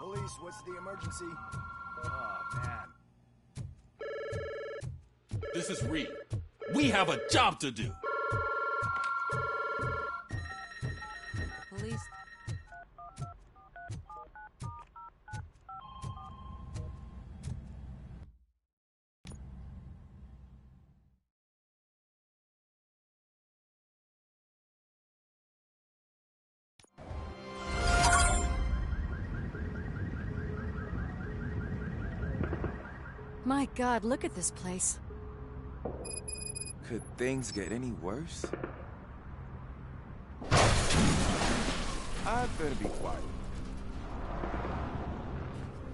Police, what's the emergency? Oh, man. This is Reed. We have a job to do. Police. My God, look at this place. Could things get any worse? I'd better be quiet.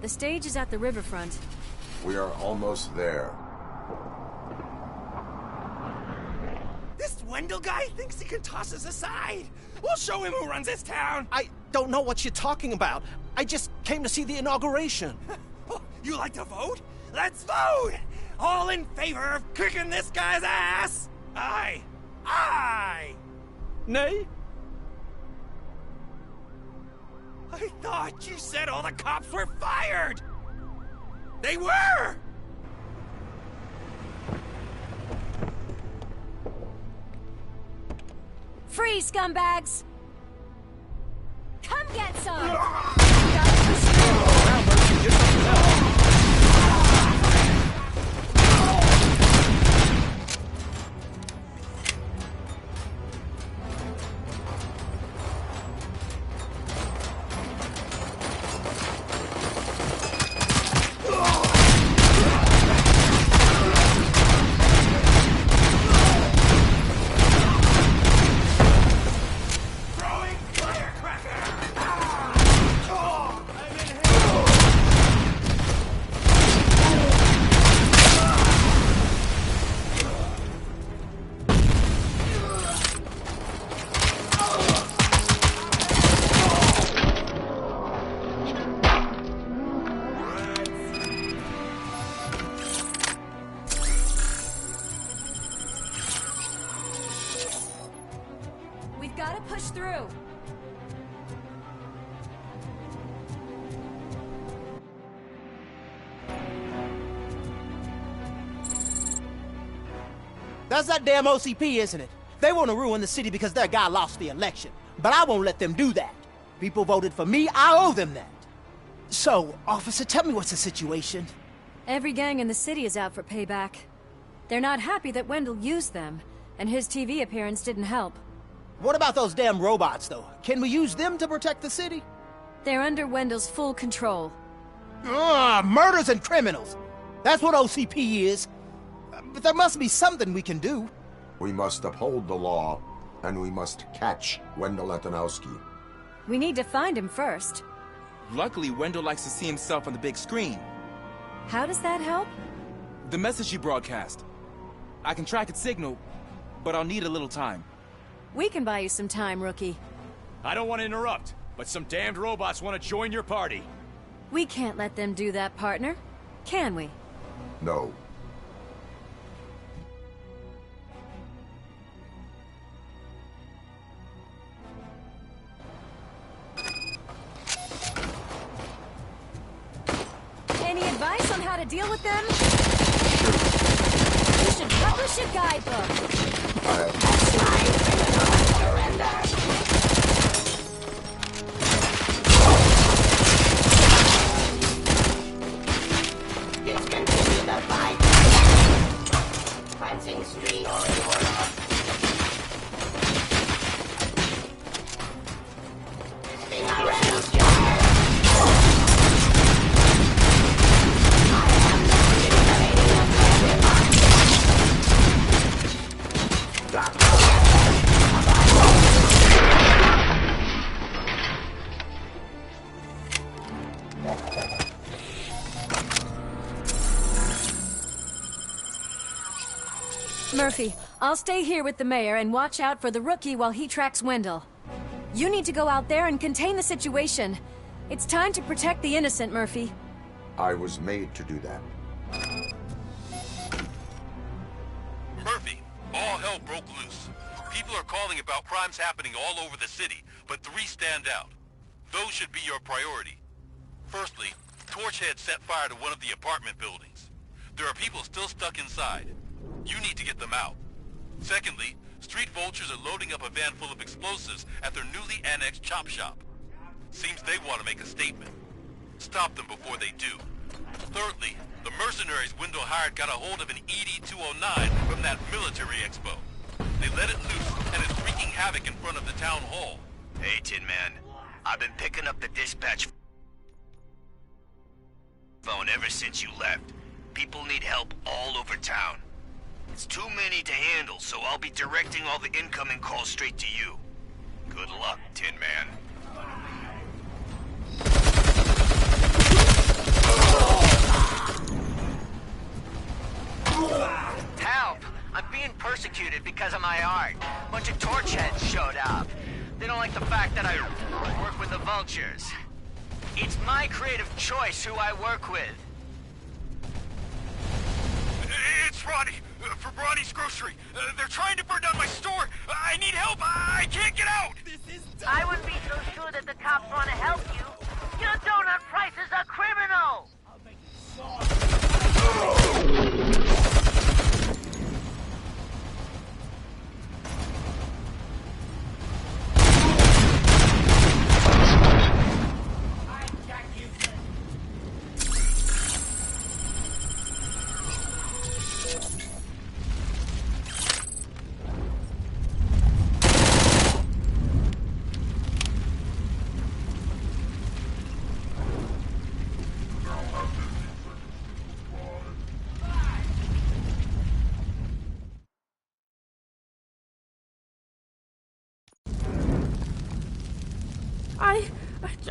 The stage is at the riverfront. We are almost there. This Wendell guy thinks he can toss us aside. We'll show him who runs this town. I don't know what you're talking about. I just came to see the inauguration. You like to vote? Let's vote! All in favor of kicking this guy's ass? Aye. Aye! Nay? I thought you said all the cops were fired! They were! Freeze, scumbags! Come get some! That's that damn OCP, isn't it? They want to ruin the city because their guy lost the election. But I won't let them do that. People voted for me, I owe them that. So, officer, tell me what's the situation. Every gang in the city is out for payback. They're not happy that Wendell used them, and his TV appearance didn't help. What about those damn robots, though? Can we use them to protect the city? They're under Wendell's full control. Murders and criminals. That's what OCP is. But there must be something we can do. We must uphold the law, and we must catch Wendell Atanowski. We need to find him first. Luckily, Wendell likes to see himself on the big screen. How does that help? The message you broadcast. I can track its signal, but I'll need a little time. We can buy you some time, rookie. I don't want to interrupt, but some damned robots want to join your party. We can't let them do that, partner. Can we? No. Any advice on how to deal with them? You should publish a guidebook. Let's continue the fight. Fencing street or in order. Thing I ran up your head. Murphy, I'll stay here with the mayor and watch out for the rookie while he tracks Wendell. You need to go out there and contain the situation. It's time to protect the innocent, Murphy. I was made to do that. Murphy, all hell broke loose. People are calling about crimes happening all over the city, but 3 stand out. Those should be your priority. Firstly, Torchhead set fire to one of the apartment buildings. There are people still stuck inside. You need to get them out. Secondly, street vultures are loading up a van full of explosives at their newly annexed chop shop. Seems they want to make a statement. Stop them before they do. Thirdly, the mercenaries Window hired got a hold of an ED-209 from that military expo. They let it loose and is wreaking havoc in front of the town hall. Hey, Tin Man. I've been picking up the dispatch phone ever since you left. People need help all over town. It's too many to handle, so I'll be directing all the incoming calls straight to you. Good luck, Tin Man. Help! I'm being persecuted because of my art. A bunch of torchheads showed up. They don't like the fact that I work with the vultures. It's my creative choice who I work with. It's Ronnie, from Ronnie's Grocery. They're trying to burn down my store. I need help. I can't get out. I wouldn't be so sure that the cops want to help you. Your donut price is a criminal.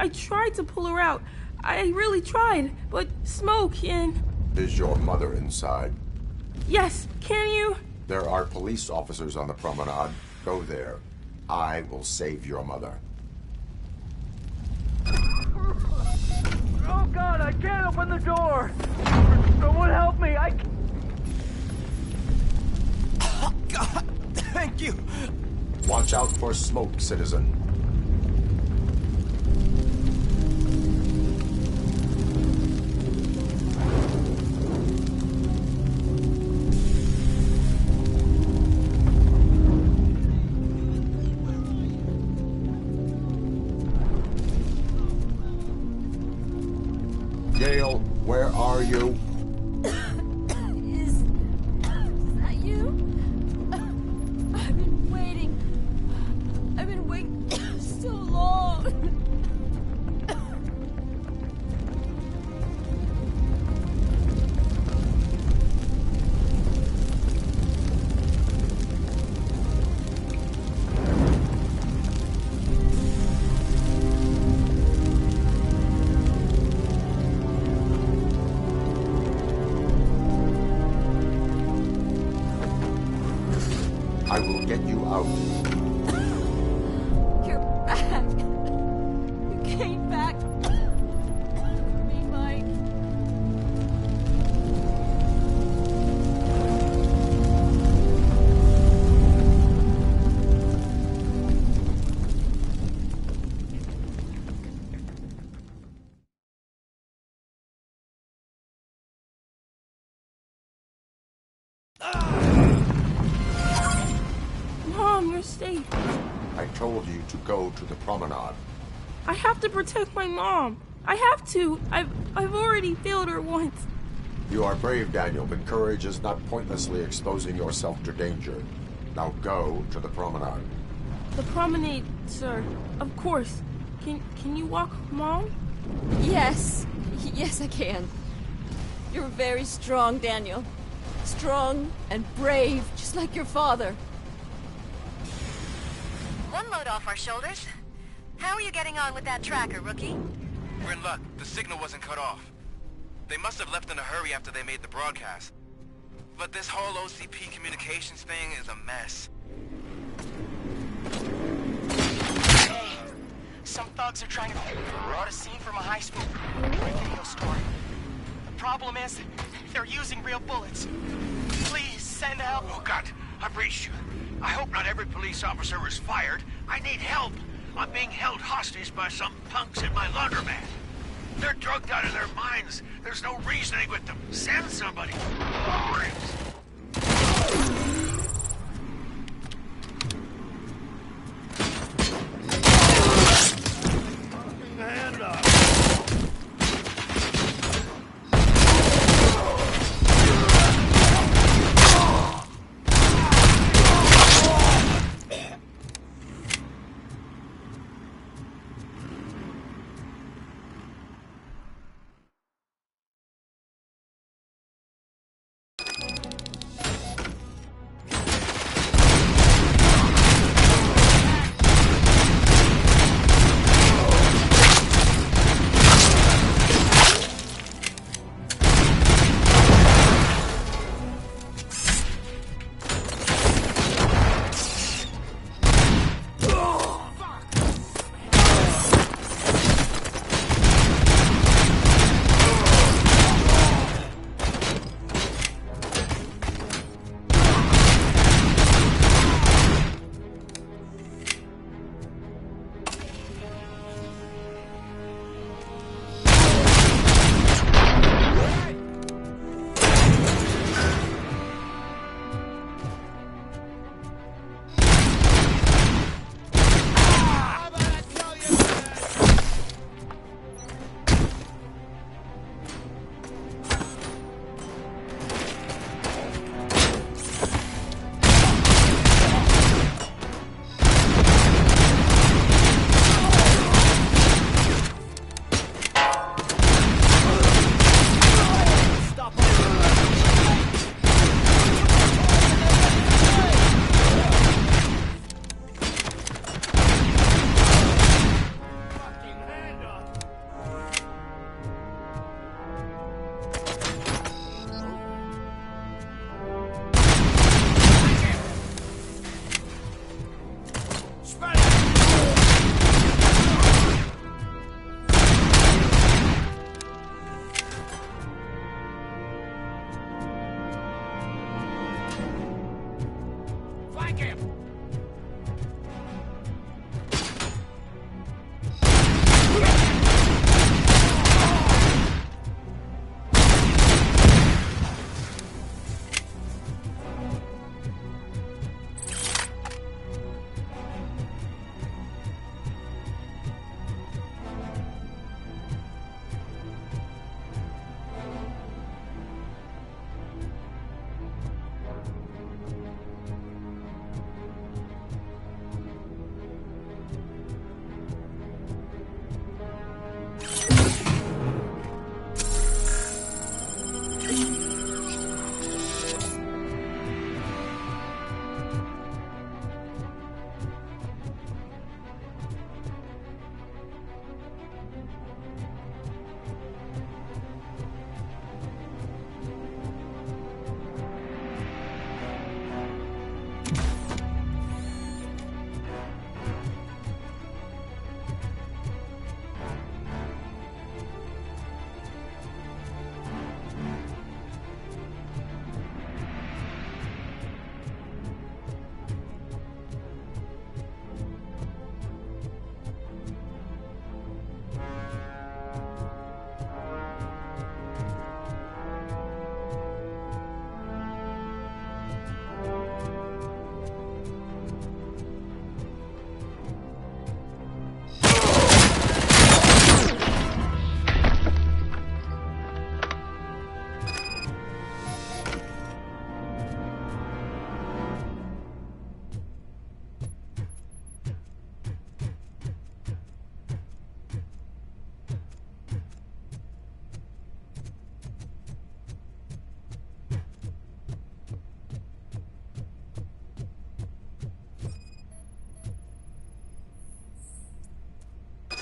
I tried to pull her out. I really tried, but smoke and... Is your mother inside? Yes, can you? There are police officers on the promenade. Go there. I will save your mother. Oh God, I can't open the door! Someone help me, Oh God, thank you! Watch out for smoke, citizen. Gail, where are you? Is that you? I've been waiting so long. I will get you out. You're back. You came back. Me, Mike. Mom, you're safe. I told you to go to the promenade. I have to protect my mom. I have to. I've already failed her once. You are brave, Daniel, but courage is not pointlessly exposing yourself to danger. Now go to the promenade. The promenade, sir. Of course. Can you walk, Mom? Yes. Yes, I can. You're very strong, Daniel. Strong and brave, just like your father. One load off our shoulders. How are you getting on with that tracker, rookie? We're in luck. The signal wasn't cut off. They must have left in a hurry after they made the broadcast. But this whole OCP communications thing is a mess. Hey, some thugs are trying to run a scene from a high school video store. The problem is, they're using real bullets. Please, send help. Oh God, I've reached you. I hope not every police officer was fired. I need help. I'm being held hostage by some punks in my laundromat. They're drugged out of their minds. There's no reasoning with them. Send somebody. Hand up.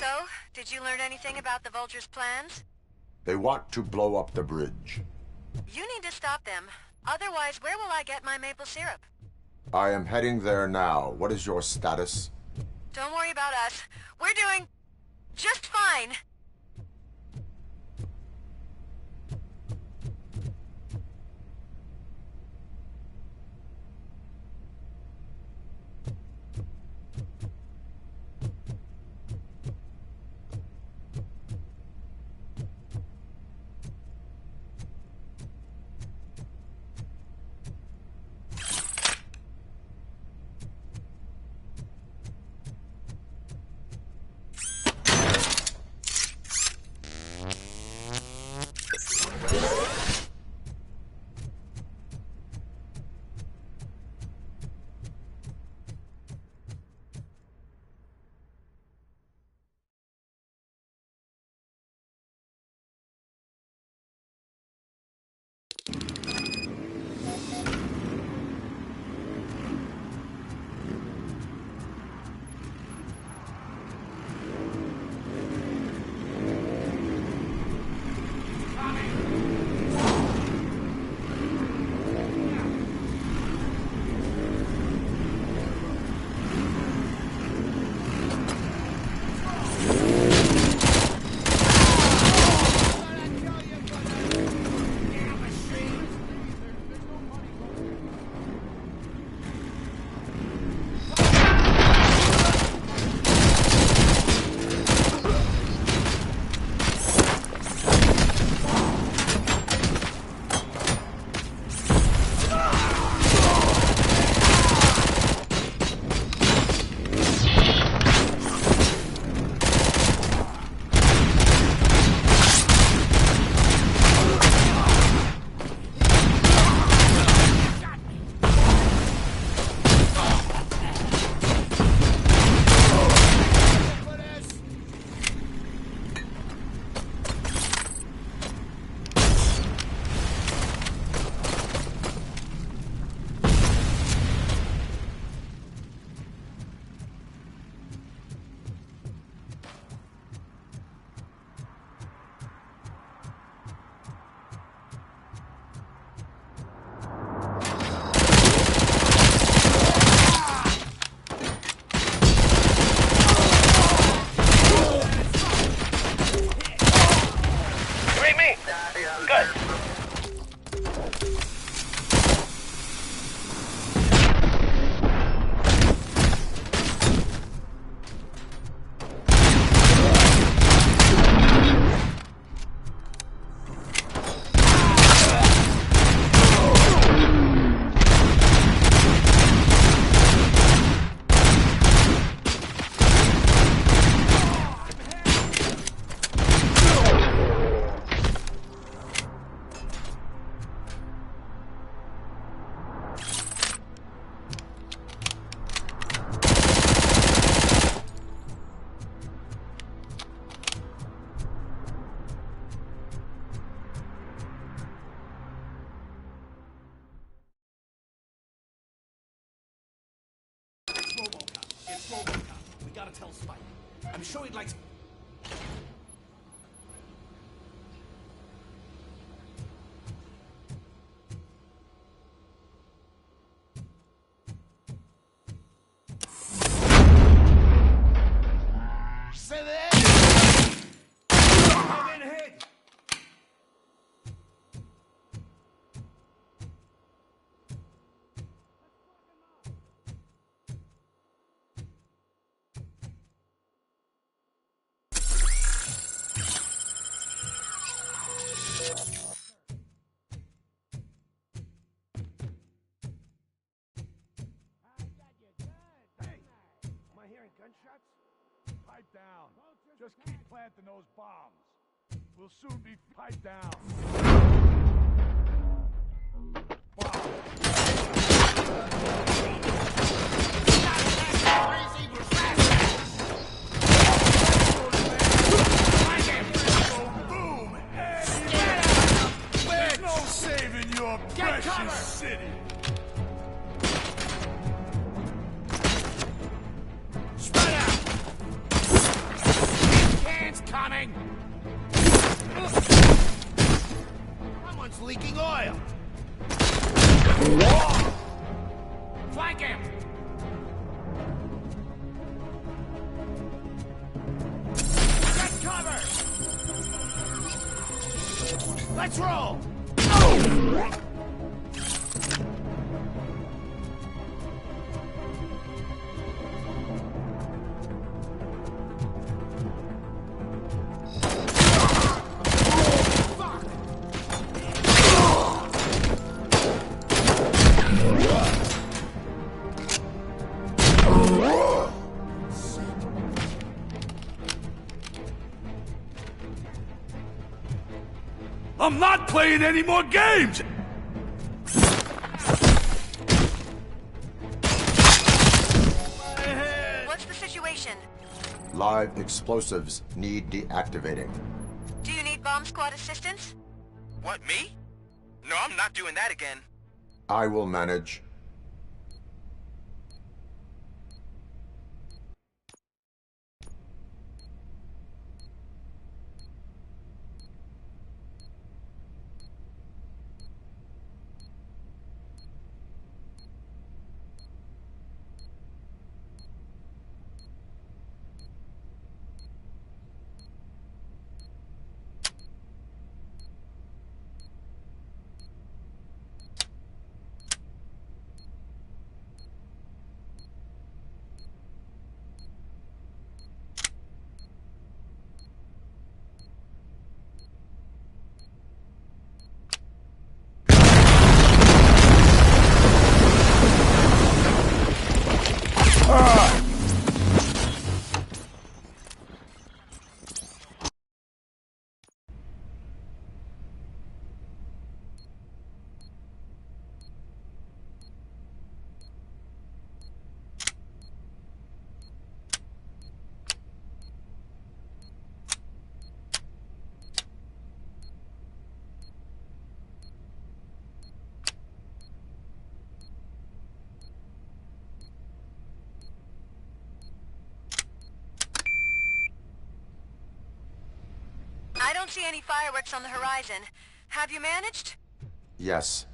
So, did you learn anything about the Vulture's plans? They want to blow up the bridge. You need to stop them. Otherwise, where will I get my maple syrup? I am heading there now. What is your status? Don't worry about us. We're doing just fine. Good. It's ROBOCOP. We gotta tell Spike. I'm sure he'd like to... Say that! I'm in hit! Gunshots? Pipe down. Just keep planting those bombs. We'll soon be piped down. Boom! There's no saving your precious city. Coming! Someone's leaking oil! Flank him! Get cover! Let's roll! I'm not playing any more games! What's the situation? Live explosives need deactivating. Do you need bomb squad assistance? What, me? No, I'm not doing that again. I will manage. I don't see any fireworks on the horizon. Have you managed? Yes.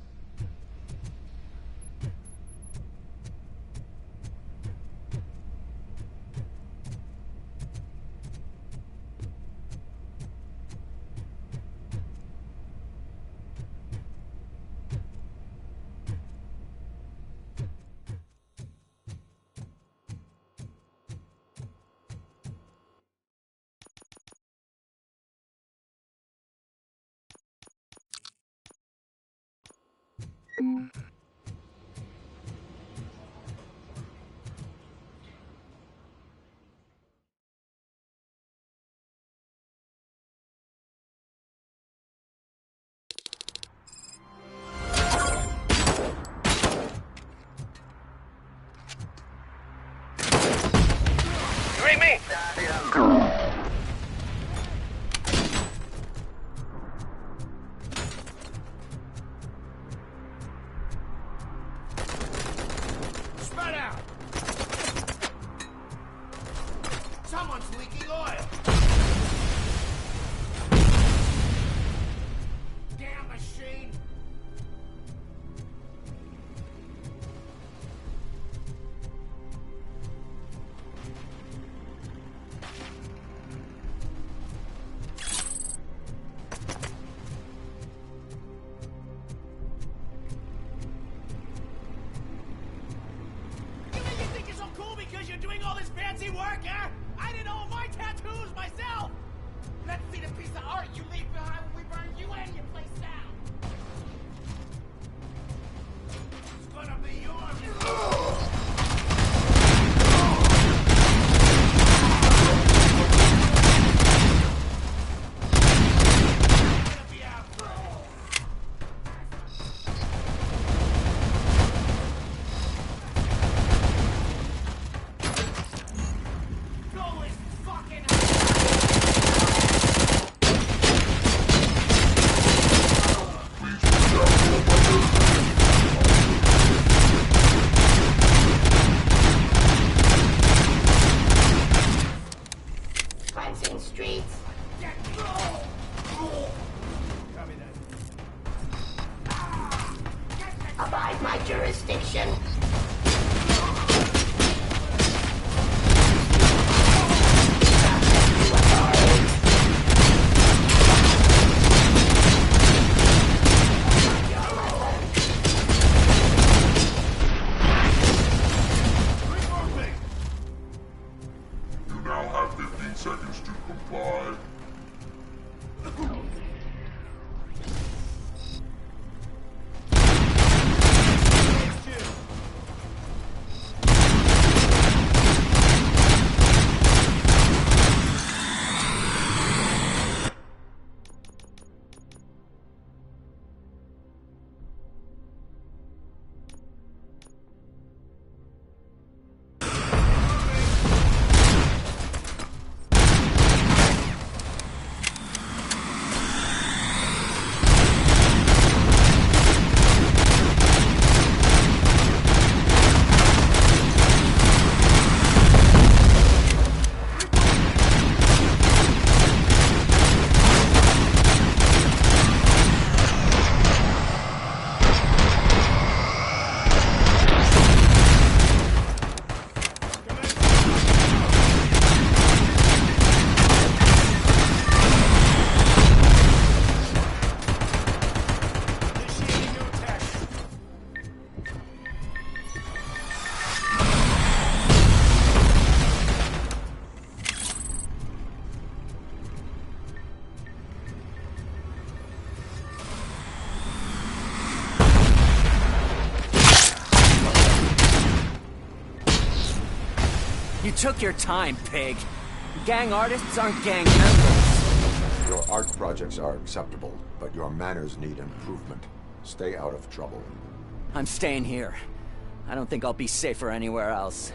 Spread out! Someone's leaking oil! Damn machine! You think you're so cool because you're doing all this fancy work, huh? I did all my tattoos myself! Let's see the piece of art you leave behind when we burn you and your place down! It's gonna be yours! Gonna be out. Blow his fucking Cleansing streets. Abide my jurisdiction. You now have 15 seconds to comply. You took your time, pig. Gang artists aren't gang members. Your art projects are acceptable, but your manners need improvement. Stay out of trouble. I'm staying here. I don't think I'll be safer anywhere else.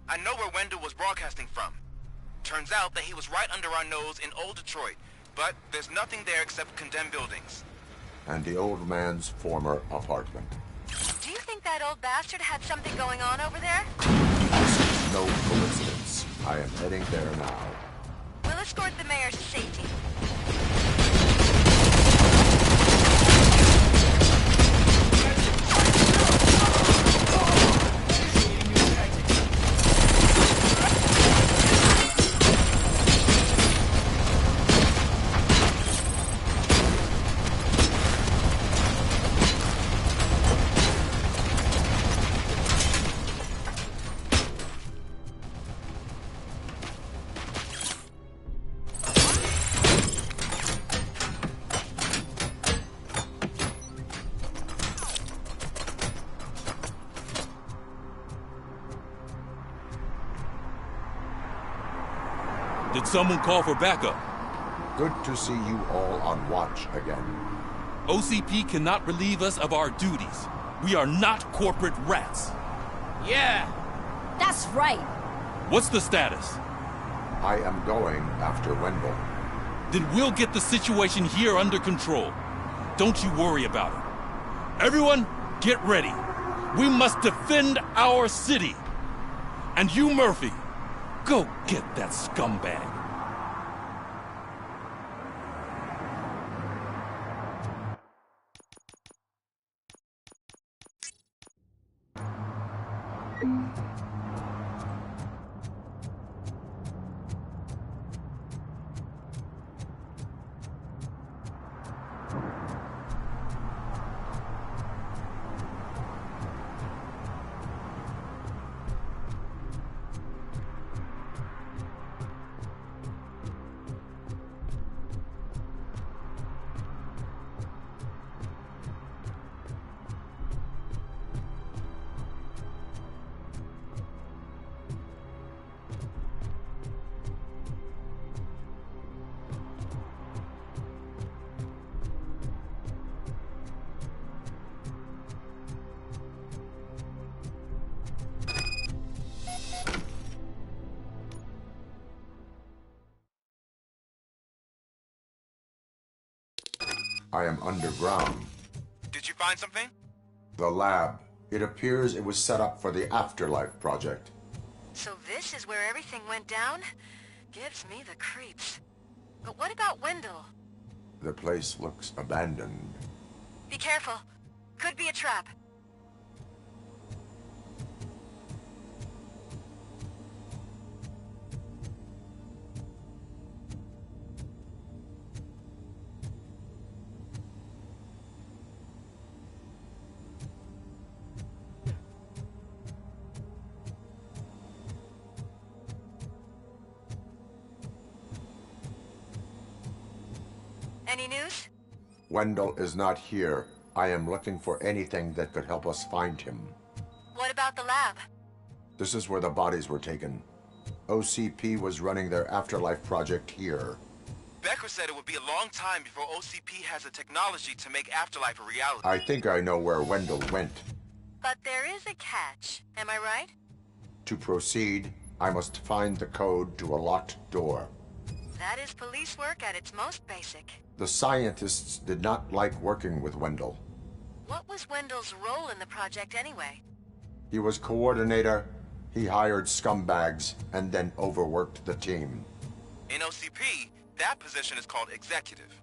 I know where Wendell was broadcasting from. Turns out that he was right under our nose in old Detroit, but there's nothing there except condemned buildings. And the old man's former apartment. Do you think that old bastard had something going on over there? This is no coincidence. I am heading there now. We'll escort the mayor to safety. Did someone call for backup? Good to see you all on watch again. OCP cannot relieve us of our duties. We are not corporate rats. Yeah! That's right. What's the status? I am going after Wendell. Then we'll get the situation here under control. Don't you worry about it. Everyone, get ready. We must defend our city. And you, Murphy, go get that scumbag. I am underground. Did you find something? The lab. It appears it was set up for the Afterlife project. So this is where everything went down? Gives me the creeps. But what about Wendell? The place looks abandoned. Be careful. Could be a trap. Any news? Wendell is not here. I am looking for anything that could help us find him. What about the lab? This is where the bodies were taken. OCP was running their Afterlife project here. Becker said it would be a long time before OCP has the technology to make Afterlife a reality. I think I know where Wendell went. But there is a catch. Am I right? To proceed, I must find the code to a locked door. That is police work at its most basic. The scientists did not like working with Wendell. What was Wendell's role in the project anyway? He was coordinator, he hired scumbags, and then overworked the team. In OCP, that position is called executive.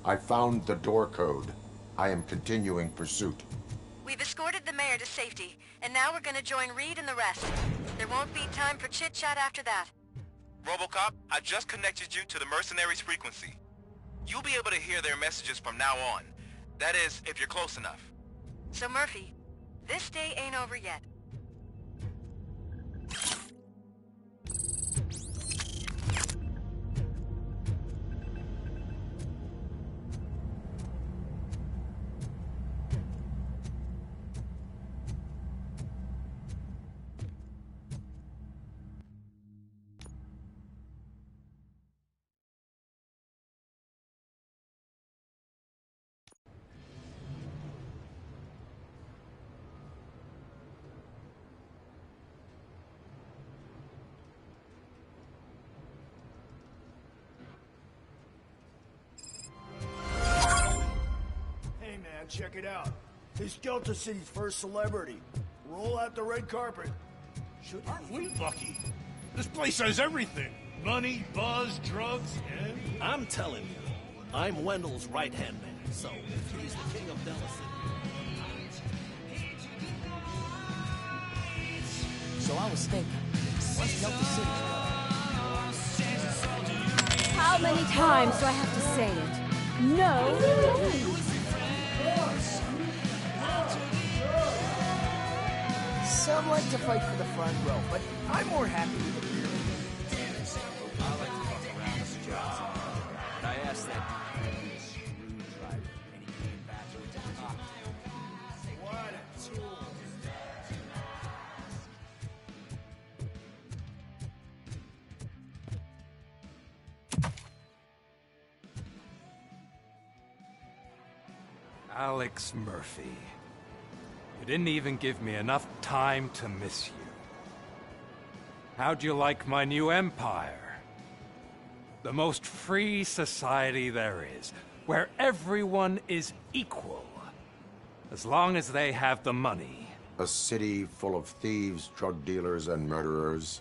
I found the door code. I am continuing pursuit. We've escorted the mayor to safety, and now we're gonna join Reed and the rest. There won't be time for chit-chat after that. RoboCop, I just connected you to the mercenaries' frequency. You'll be able to hear their messages from now on. That is, if you're close enough. So Murphy, this day ain't over yet. Check it out. He's Delta City's first celebrity. Roll out the red carpet. Aren't we lucky? This place has everything. Money, buzz, drugs, and... I'm telling you, I'm Wendell's right-hand man, so if he's the king of Delta City... So I was thinking, what's Delta City? How many times do I have to say it? No. Some like to fight for the front row, but I'm more happy with the rear. I like to fuck around with jobs. And I asked that screwdriver, and he came back with a cocktail. What a tool. Alex Murphy. You didn't even give me enough time to miss you. How'd you like my new empire? The most free society there is, where everyone is equal, as long as they have the money. A city full of thieves, drug dealers, and murderers.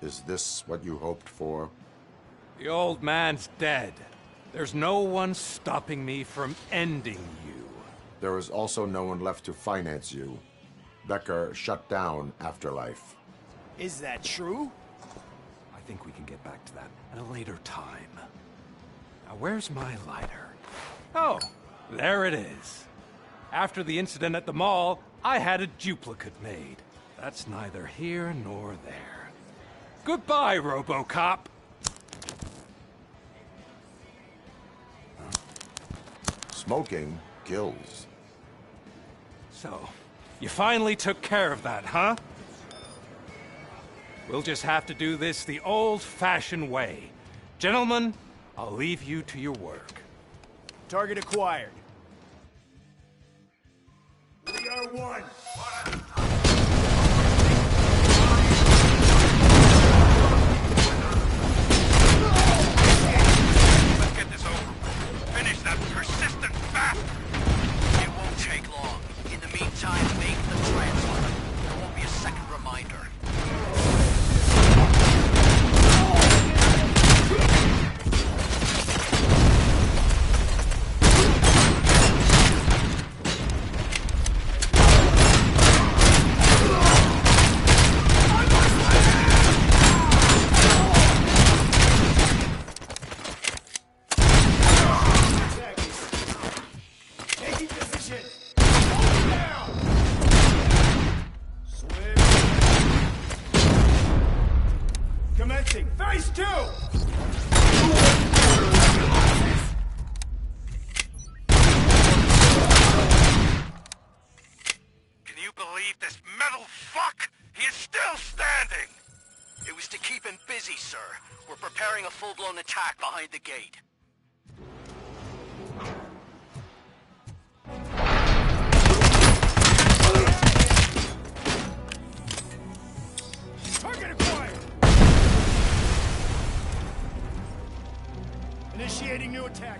Is this what you hoped for? The old man's dead. There's no one stopping me from ending you. There is also no one left to finance you. Becker shut down Afterlife. Is that true? I think we can get back to that at a later time. Now, where's my lighter? Oh, there it is. After the incident at the mall, I had a duplicate made. That's neither here nor there. Goodbye, RoboCop. Smoking kills. So, you finally took care of that, huh? We'll just have to do this the old-fashioned way. Gentlemen, I'll leave you to your work. Target acquired. We are one. Let's get this over. Finish that persistent bastard. It won't take long. In the meantime, make the transfer. There won't be a second reminder. The gate. Target acquired. Initiating new attack.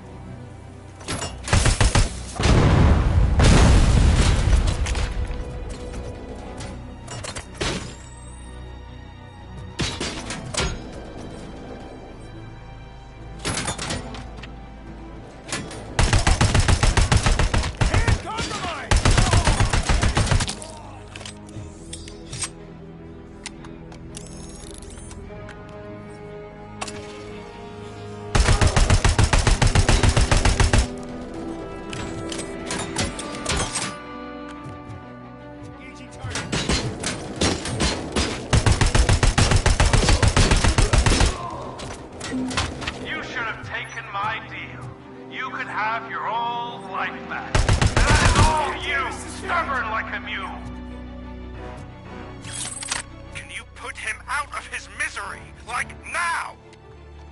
victory! Like now!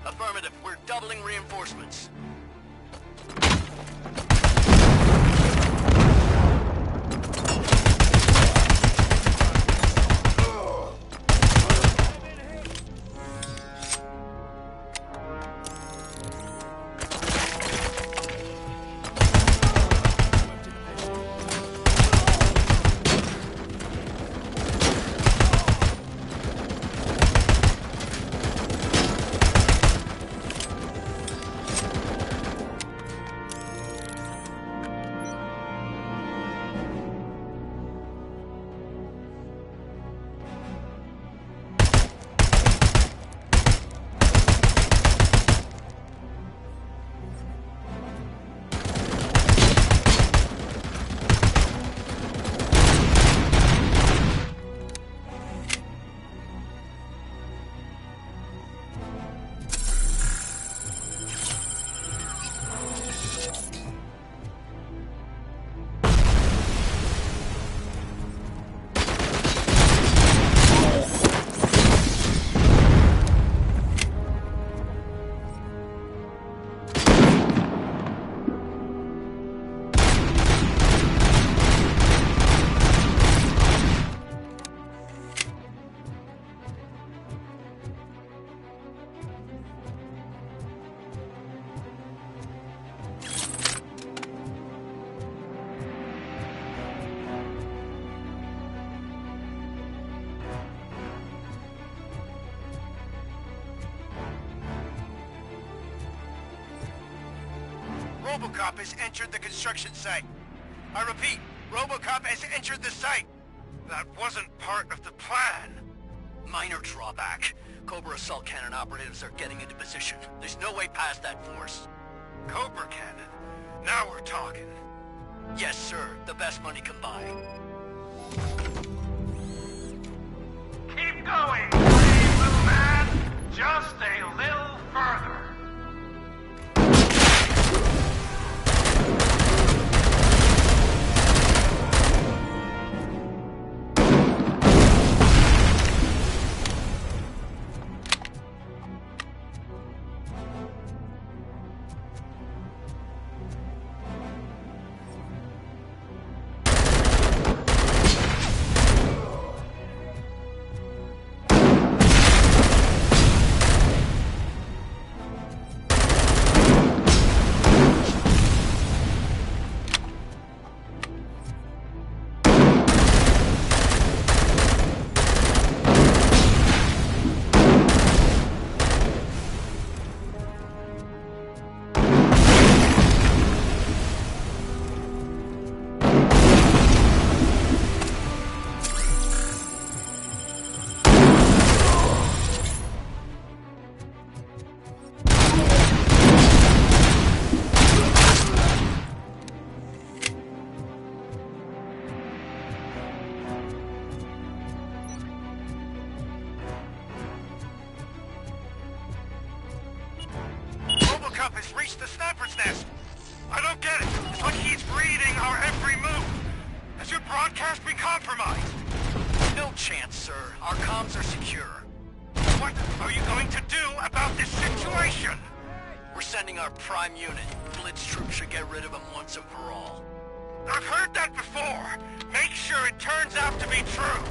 Affirmative. We're doubling reinforcements. ROBOCOP has entered the construction site. I repeat, ROBOCOP has entered the site. That wasn't part of the plan. Minor drawback. Cobra assault cannon operatives are getting into position. There's no way past that force. Cobra cannon? Now we're talking. Yes, sir. The best money can buy. Keep going, brave little man. Just a little further. ROBOCOP has reached the sniper's nest. I don't get it. It's like he's reading our every move. Has your broadcast been compromised? No chance, sir. Our comms are secure. What are you going to do about this situation? We're sending our prime unit. Blitz troops should get rid of him once and for all. I've heard that before. Make sure it turns out to be true.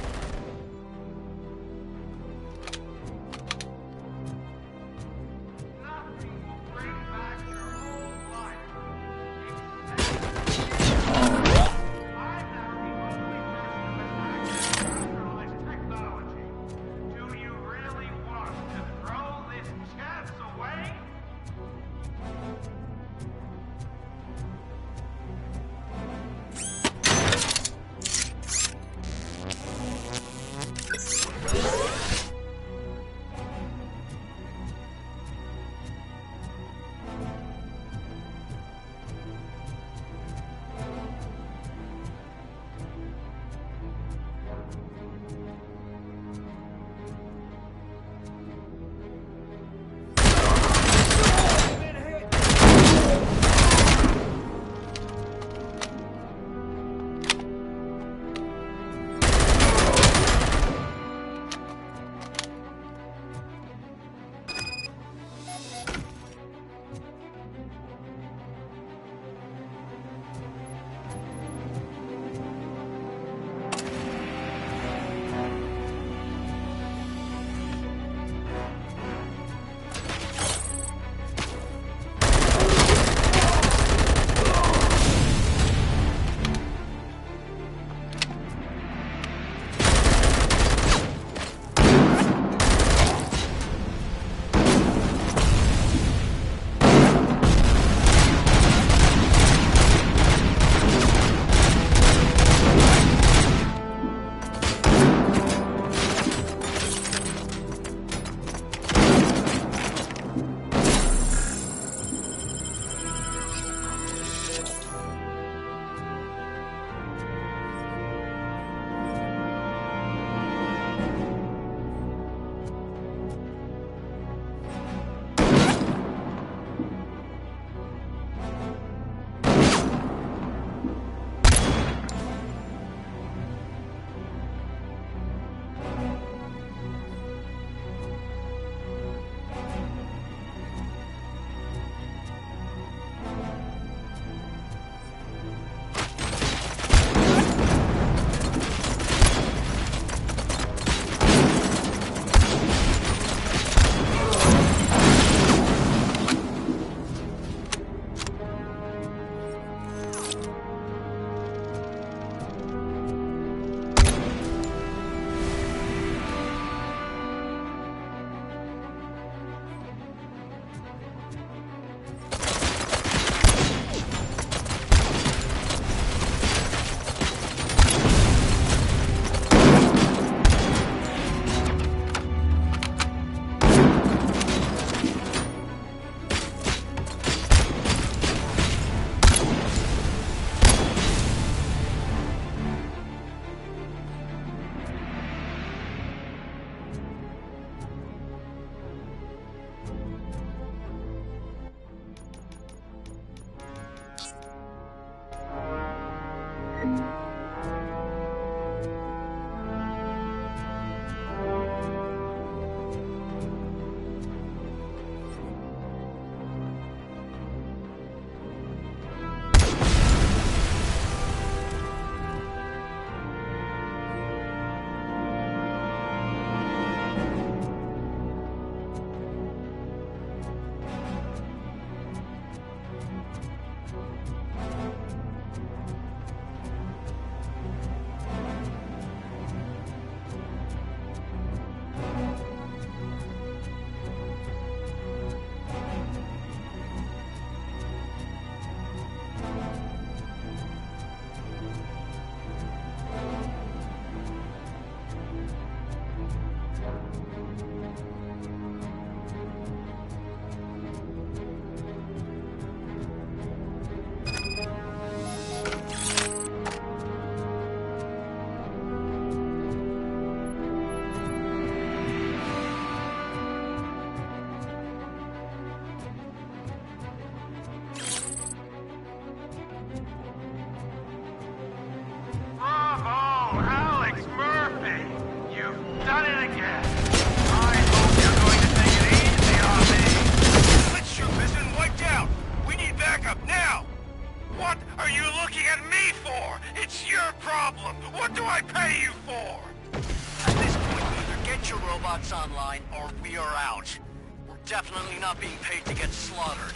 it again. I hope you're going to take it easy on me. Let's shoot this and wiped out. We need backup now. What are you looking at me for? It's your problem. What do I pay you for? At this point, either get your robots online or we are out. We're definitely not being paid to get slaughtered.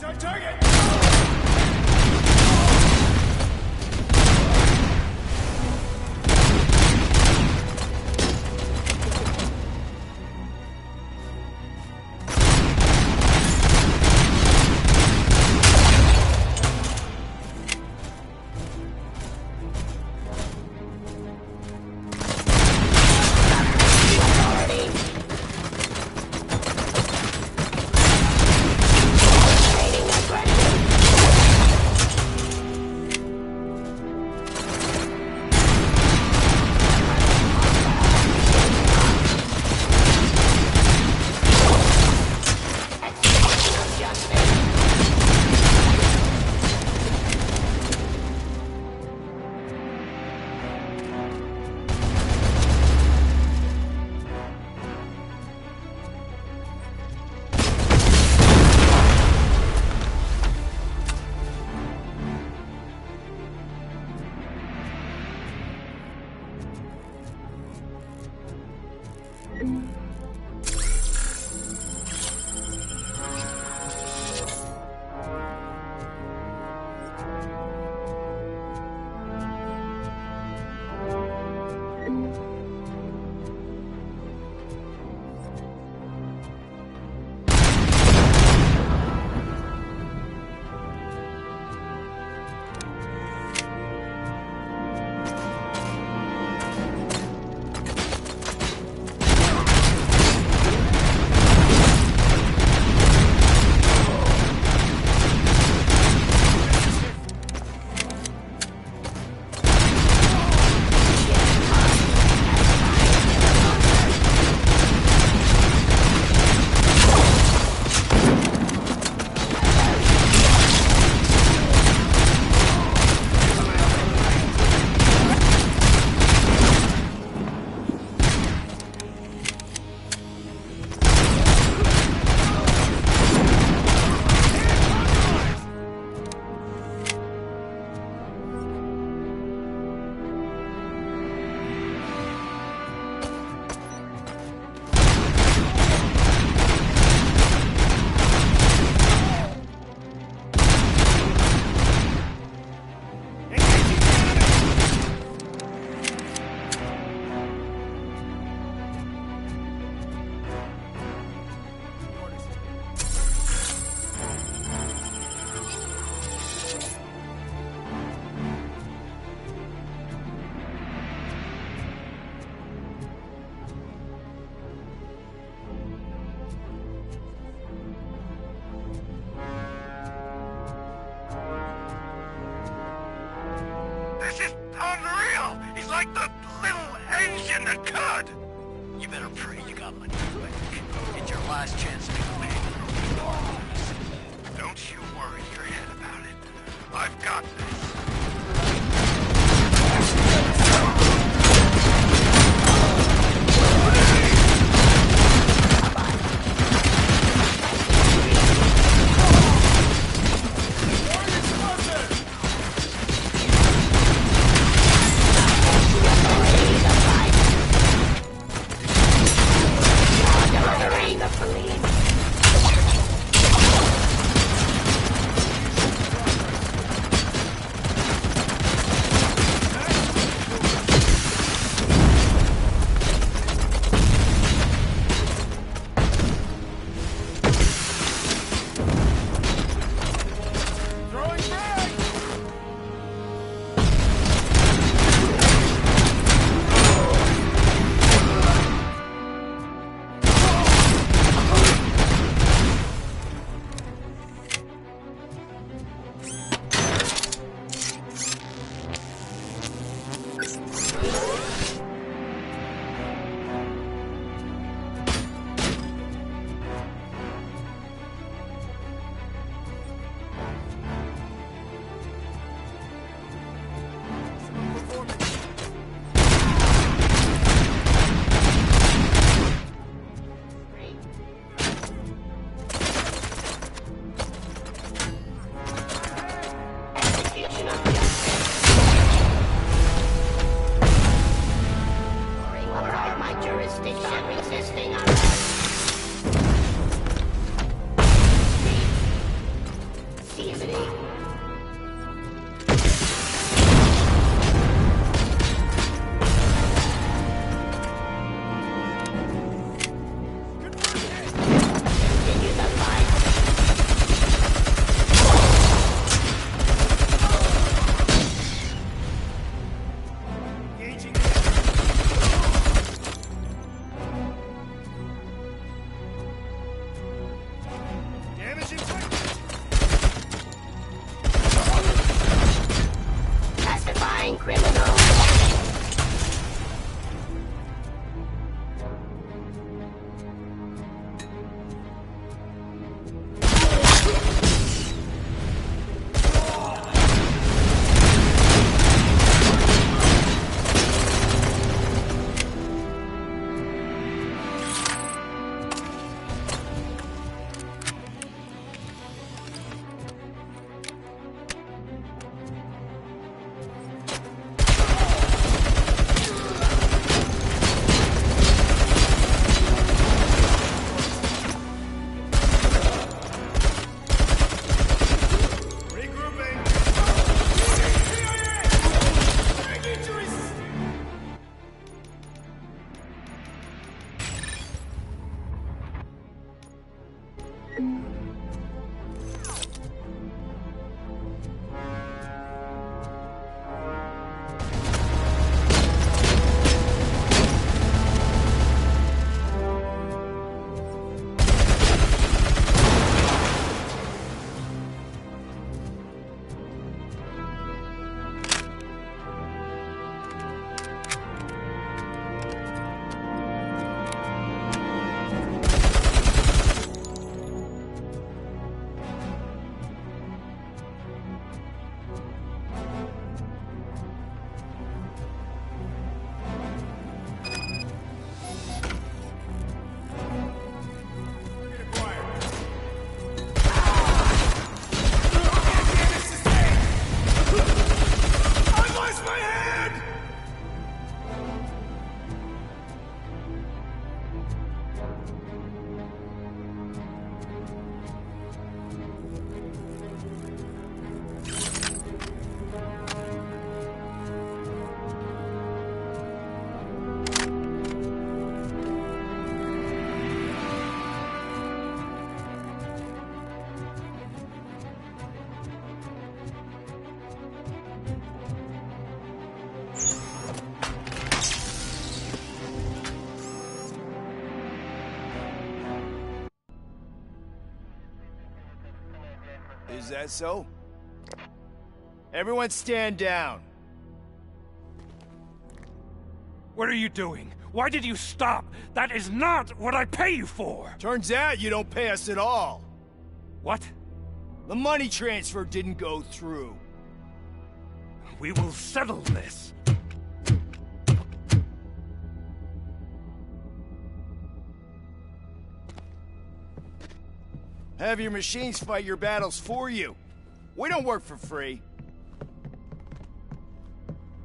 He's our target! like the little engine that could! You better pray you got money quick. It's your last chance to make a payment. Don't you worry your head about it. I've got this. City. Continue the fight. Engaging damage inflicted. Pacifying criminal. Regrouping. I lost my hand! Is that so? Everyone stand down. What are you doing? Why did you stop? That is not what I pay you for! Turns out you don't pay us at all. What? The money transfer didn't go through. We will settle this. Have your machines fight your battles for you. We don't work for free.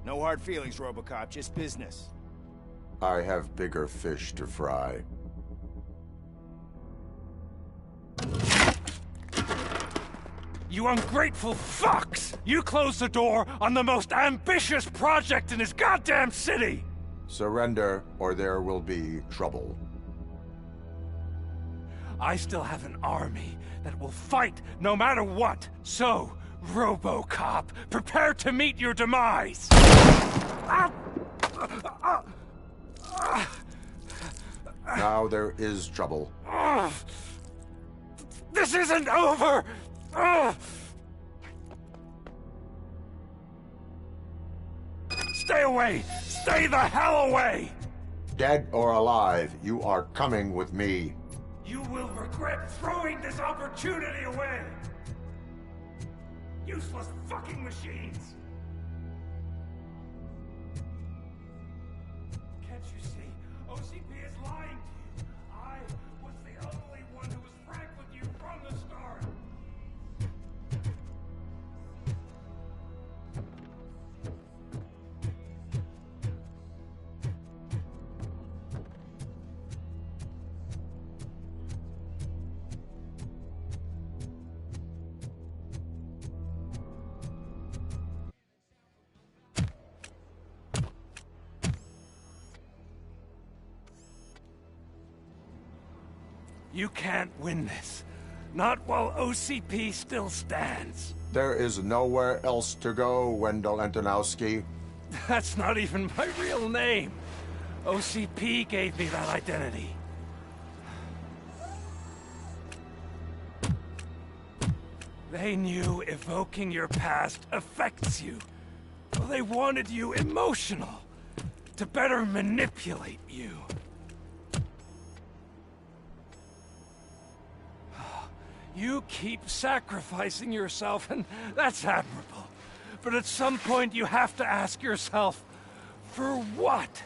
No hard feelings, RoboCop, just business. I have bigger fish to fry. You ungrateful fucks! You closed the door on the most ambitious project in this goddamn city! Surrender, or there will be trouble. I still have an army that will fight no matter what. So, RoboCop, prepare to meet your demise! Now there is trouble. This isn't over! Stay away! Stay the hell away! Dead or alive, you are coming with me. You will regret throwing this opportunity away! Useless fucking machines! Can't you see? OCP is lying to you! I was the only one who was frank with you from the start! You can't win this. Not while OCP still stands. There is nowhere else to go, Wendell Antonowski. That's not even my real name. OCP gave me that identity. They knew evoking your past affects you. Well, they wanted you emotional, to better manipulate you. You keep sacrificing yourself, and that's admirable. But at some point you have to ask yourself, for what?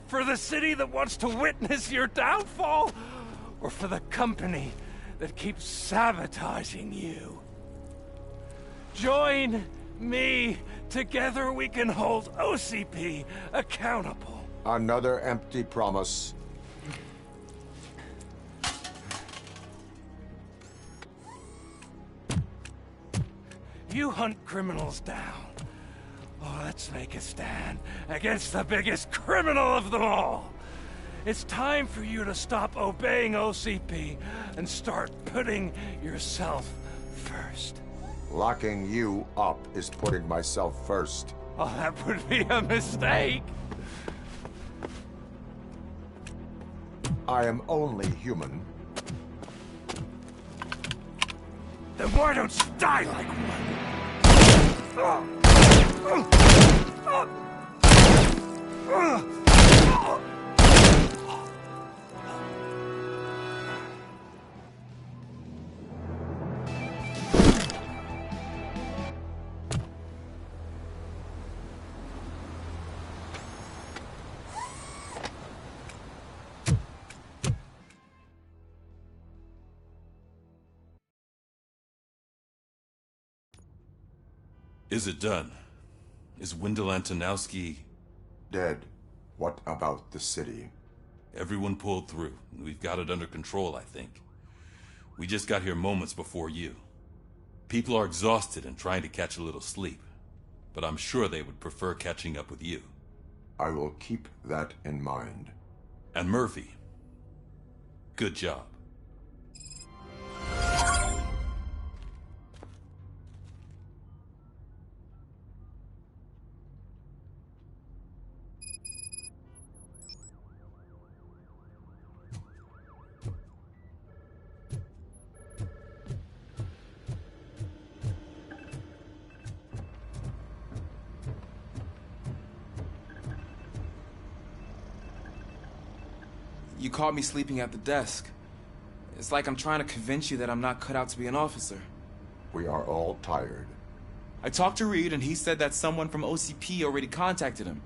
For the city that wants to witness your downfall? Or for the company that keeps sabotaging you? Join me. Together we can hold OCP accountable. Another empty promise. You hunt criminals down. Oh, let's make a stand against the biggest criminal of them all. It's time for you to stop obeying OCP and start putting yourself first. Locking you up is putting myself first. Oh, that would be a mistake. I am only human. Then why don't you die like one? Is it done? Is Wendell Antonowski dead? What about the city? Everyone pulled through. We've got it under control, I think. We just got here moments before you. People are exhausted and trying to catch a little sleep, but I'm sure they would prefer catching up with you. I will keep that in mind. And Murphy, good job. You caught me sleeping at the desk. It's like I'm trying to convince you that I'm not cut out to be an officer. We are all tired. I talked to Reed and he said that someone from OCP already contacted him.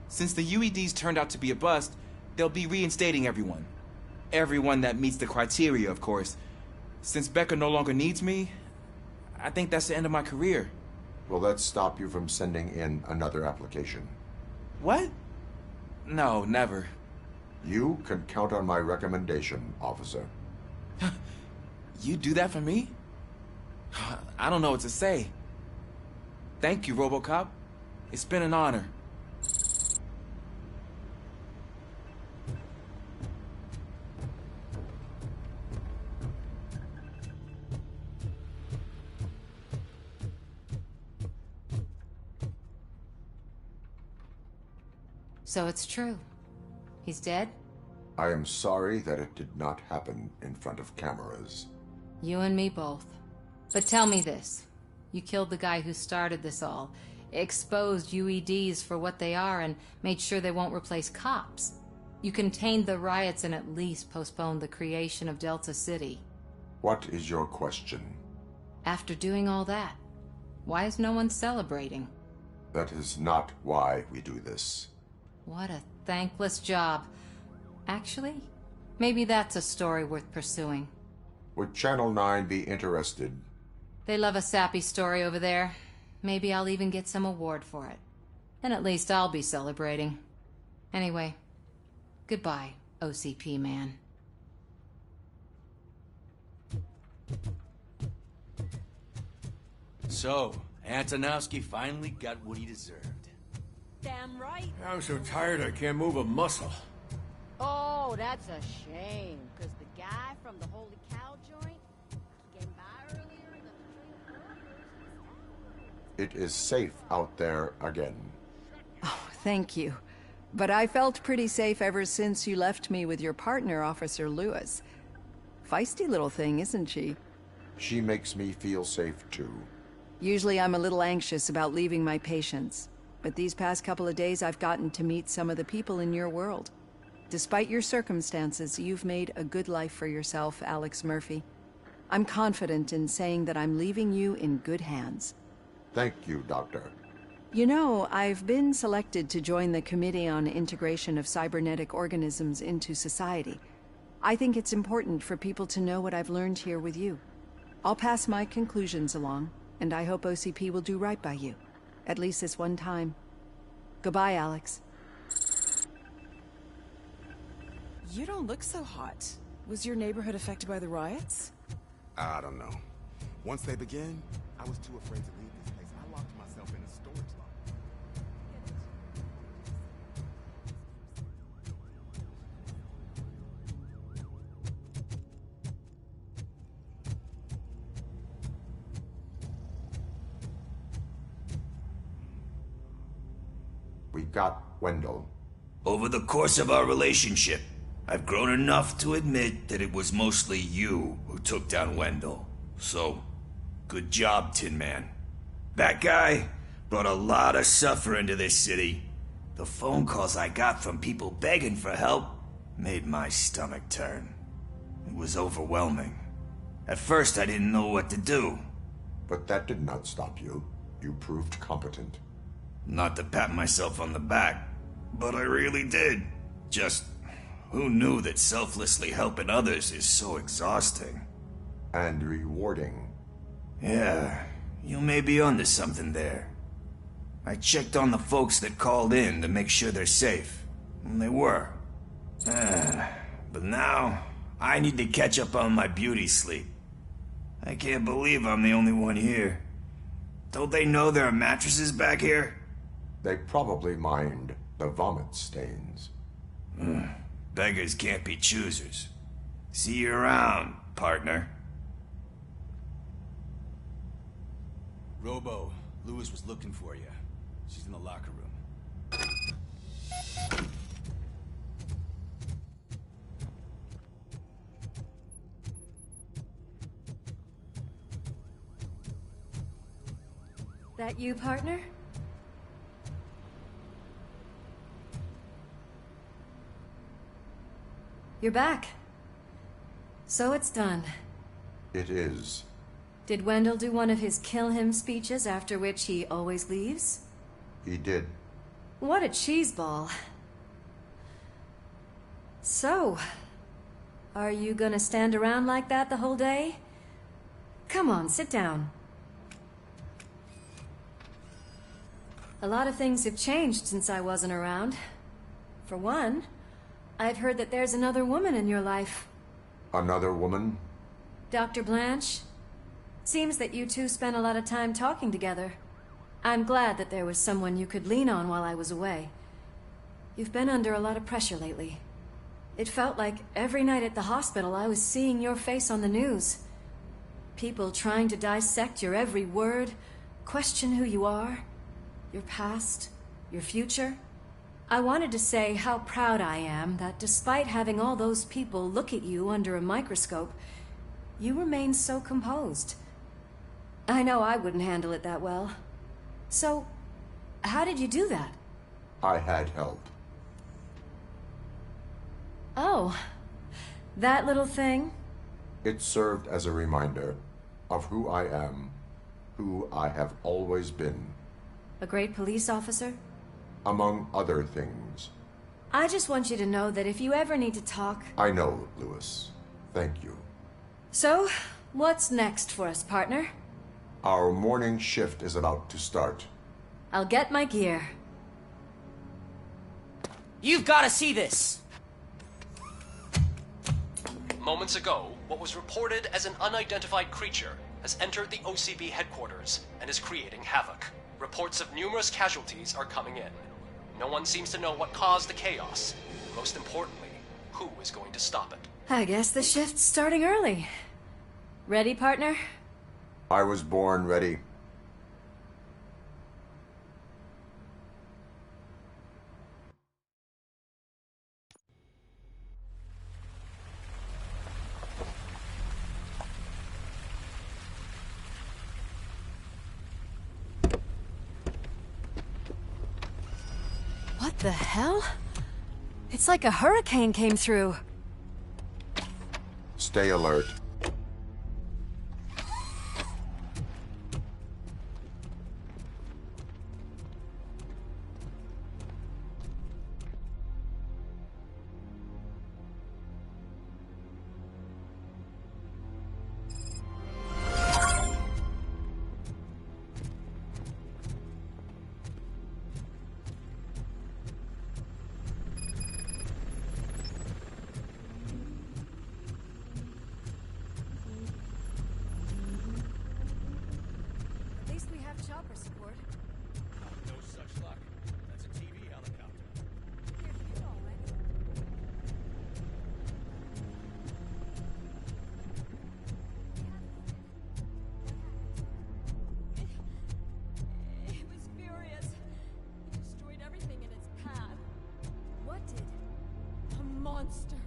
Since the UEDs turned out to be a bust, they'll be reinstating everyone. Everyone that meets the criteria, of course. Since Becca no longer needs me, I think that's the end of my career. Will that stop you from sending in another application? What? No, never. You can count on my recommendation, officer. You do that for me? I don't know what to say. Thank you, RoboCop. It's been an honor. So it's true. He's dead? I am sorry that it did not happen in front of cameras. You and me both. But tell me this. You killed the guy who started this all, exposed UEDs for what they are, and made sure they won't replace cops. You contained the riots and at least postponed the creation of Delta City. What is your question? After doing all that, why is no one celebrating? That is not why we do this. What a thankless job. Actually, maybe that's a story worth pursuing. Would Channel 9 be interested? They love a sappy story over there. Maybe I'll even get some award for it. And at least I'll be celebrating. Anyway, goodbye, OCP man. So, Antonowski finally got what he deserved. Damn right. I'm so tired I can't move a muscle. Oh, Oh, that's a shame, because the guy from the Holy Cow joint came by earlier and the It is safe out there again. Oh, thank you. But I felt pretty safe ever since you left me with your partner, Officer Lewis. Feisty little thing, isn't she? She makes me feel safe too. Usually I'm a little anxious about leaving my patients, but these past couple of days I've gotten to meet some of the people in your world. Despite your circumstances, you've made a good life for yourself, Alex Murphy. I'm confident in saying that I'm leaving you in good hands. Thank you, Doctor. You know, I've been selected to join the Committee on Integration of Cybernetic Organisms into Society. I think it's important for people to know what I've learned here with you. I'll pass my conclusions along, and I hope OCP will do right by you. At least this one time. Goodbye, Alex. You don't look so hot. Was your neighborhood affected by the riots? I don't know. Once they begin, I was too afraid to leave this place. I locked myself in a storage locker. We got Wendell. Over the course of our relationship, I've grown enough to admit that it was mostly you who took down Wendell. So, good job, Tin Man. That guy brought a lot of suffering to this city. The phone calls I got from people begging for help made my stomach turn. It was overwhelming. At first, I didn't know what to do. But that did not stop you. You proved competent. Not to pat myself on the back, but I really did. Just, who knew that selflessly helping others is so exhausting? And rewarding. Yeah, you may be onto something there. I checked on the folks that called in to make sure they're safe. And they were. But now, I need to catch up on my beauty sleep. I can't believe I'm the only one here. Don't they know there are mattresses back here? They probably mind the vomit stains. Beggars can't be choosers. See you around, partner. Robo, Lewis was looking for you. She's in the locker room. That you, partner? You're back. So it's done. It is. Did Wendell do one of his kill him speeches after which he always leaves? He did. What a cheeseball. So, are you gonna stand around like that the whole day? Come on, sit down. A lot of things have changed since I wasn't around. For one, I've heard that there's another woman in your life. Another woman? Dr. Blanche? Seems that you two spent a lot of time talking together. I'm glad that there was someone you could lean on while I was away. You've been under a lot of pressure lately. It felt like every night at the hospital I was seeing your face on the news. People trying to dissect your every word, question who you are, your past, your future. I wanted to say how proud I am that despite having all those people look at you under a microscope, you remain so composed. I know I wouldn't handle it that well. So, how did you do that? I had help. Oh, that little thing? It served as a reminder of who I am, who I have always been. A great police officer? Among other things. I just want you to know that if you ever need to talk... I know, Lewis. Thank you. So, what's next for us, partner? Our morning shift is about to start. I'll get my gear. You've got to see this! Moments ago, what was reported as an unidentified creature has entered the OCB headquarters and is creating havoc. Reports of numerous casualties are coming in. No one seems to know what caused the chaos. Most importantly, Who is going to stop it? I guess the shift's starting early. Ready, partner? I was born ready. What the hell? It's like a hurricane came through. Stay alert. Chopper support. No such luck. That's a TV helicopter. It was furious. It destroyed everything in its path. What did? A monster.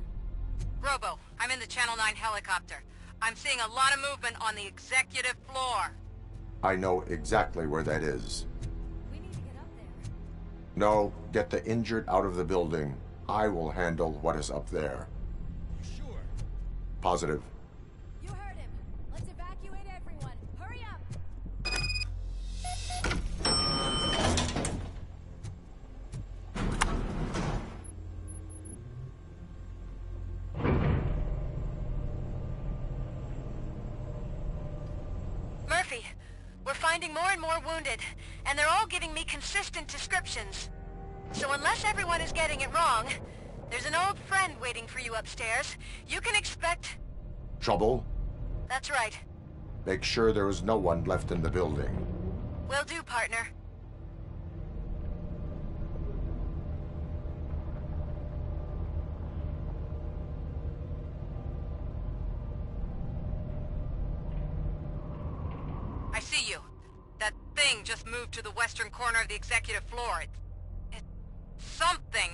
Robo, I'm in the Channel 9 helicopter. I'm seeing a lot of movement on the executive floor. I know exactly where that is. We need to get up there. No, get the injured out of the building. I will handle what is up there. Sure. Positive. You heard him. Let's evacuate everyone. Hurry up! Murphy, we're finding more and more wounded, and they're all giving me consistent descriptions. So unless everyone is getting it wrong, there's an old friend waiting for you upstairs. You can expect... Trouble? That's right. Make sure there is no one left in the building. Will do, partner. I see you. That thing just moved to the western corner of the executive floor. It's something.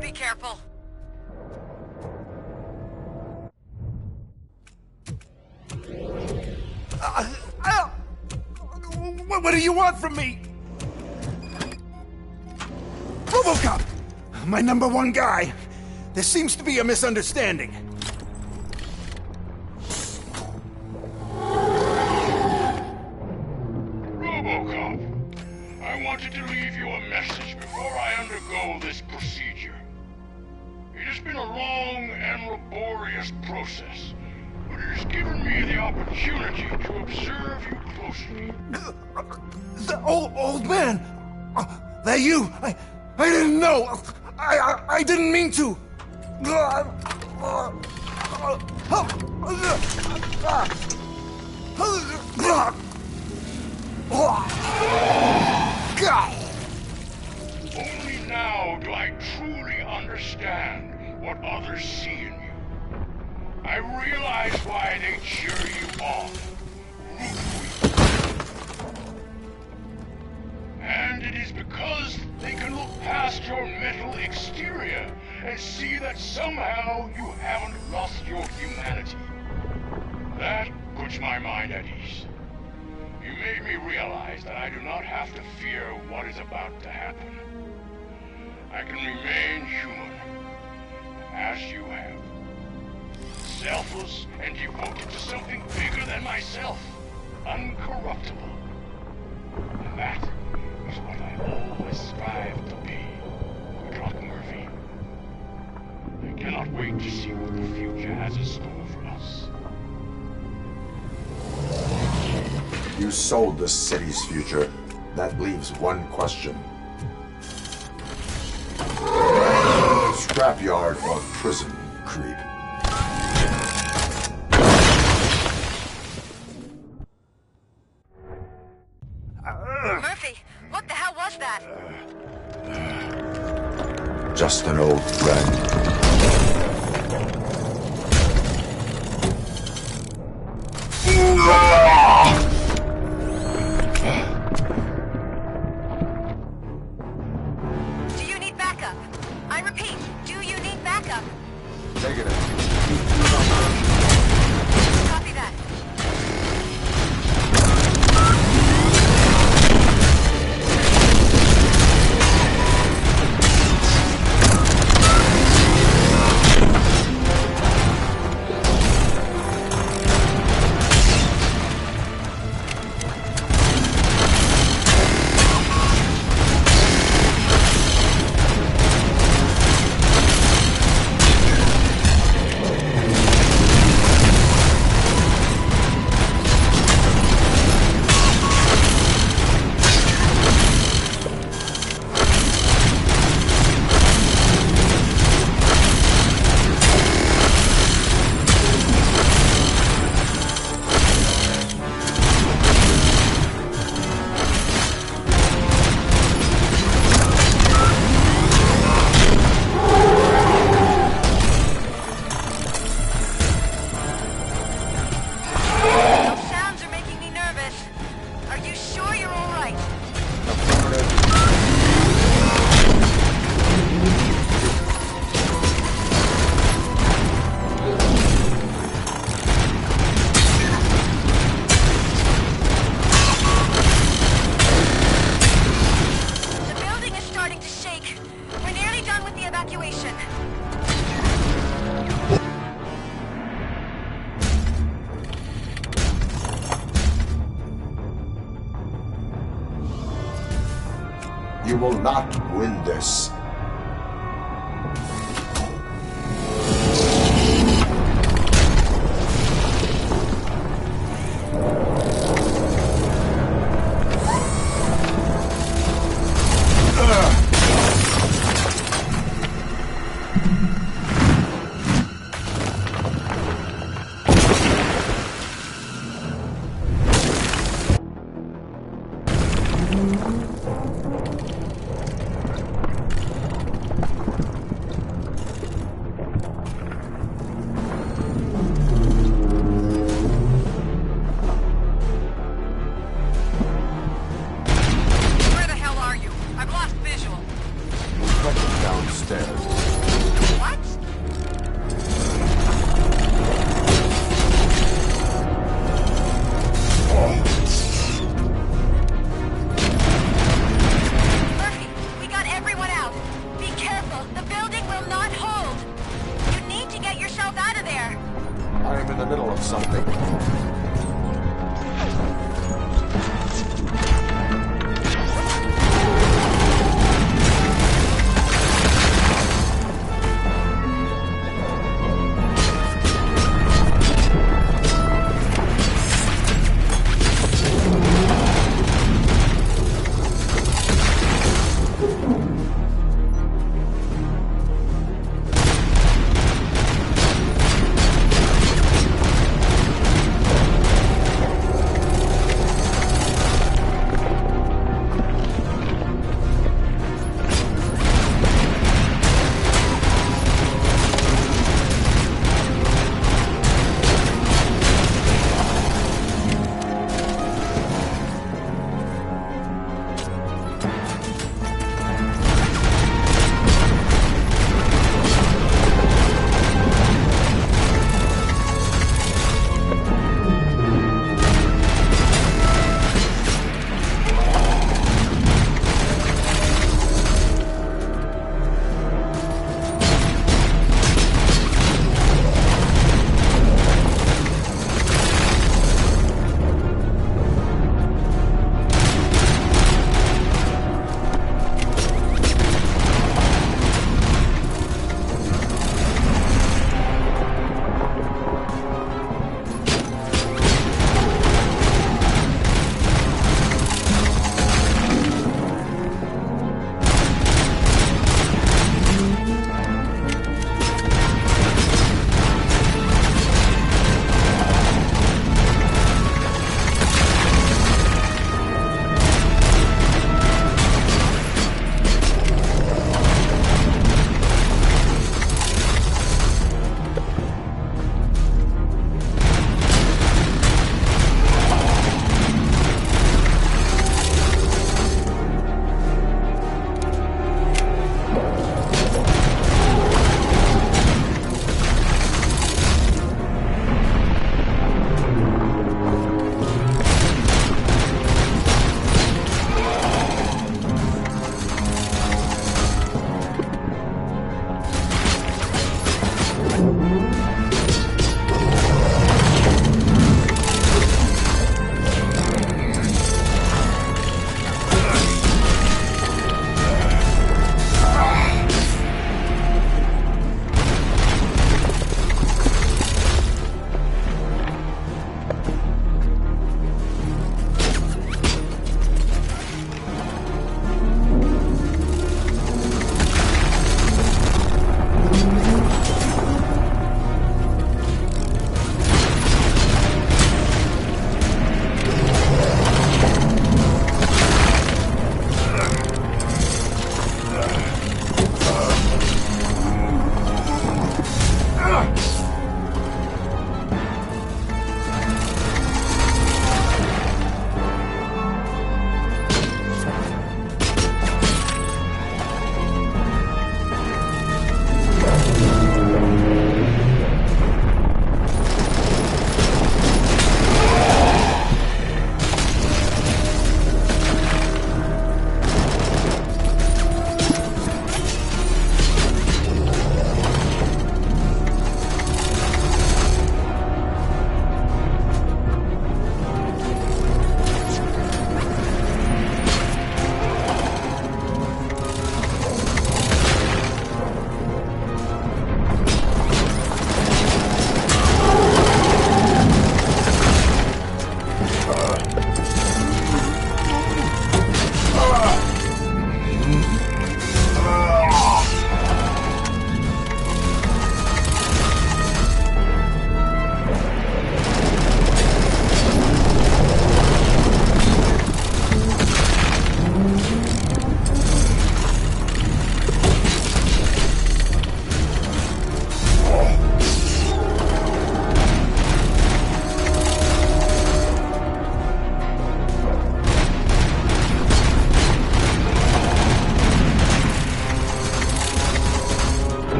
Be careful. What do you want from me? ROBOCOP! My #1 guy. There seems to be a misunderstanding. ROBOCOP, I wanted to leave you a message before I undergo this procedure. It has been a long and laborious process, but it has given me the opportunity to observe you closely. The old man! That you? I didn't know! I didn't mean to! Only now do I truly understand what others see in you. I realize why they cheer you on, root for you. And it is because they can look past your mental exterior and see that somehow you haven't lost your humanity. That puts my mind at ease. You made me realize that I do not have to fear what is about to happen. I can remain human, as you have. Selfless and devoted to something bigger than myself. Uncorruptible. And that is what I always strive to be. Good luck, Murphy. I cannot wait to see what the future has in store for us. You sold the city's future. That leaves one question. Scrapyard or prison, creep? Murphy, what the hell was that? Just an old friend. Do you need backup? I repeat, do you need backup? Negative. Copy that. You will not win this.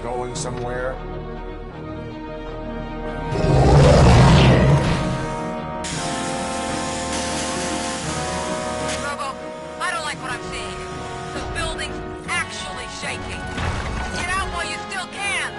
Going somewhere? Robo, I don't like what I'm seeing. The building's actually shaking. Get out while you still can.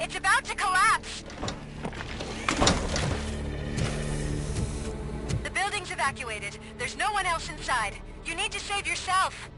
It's about to collapse! The building's evacuated. There's no one else inside. You need to save yourself.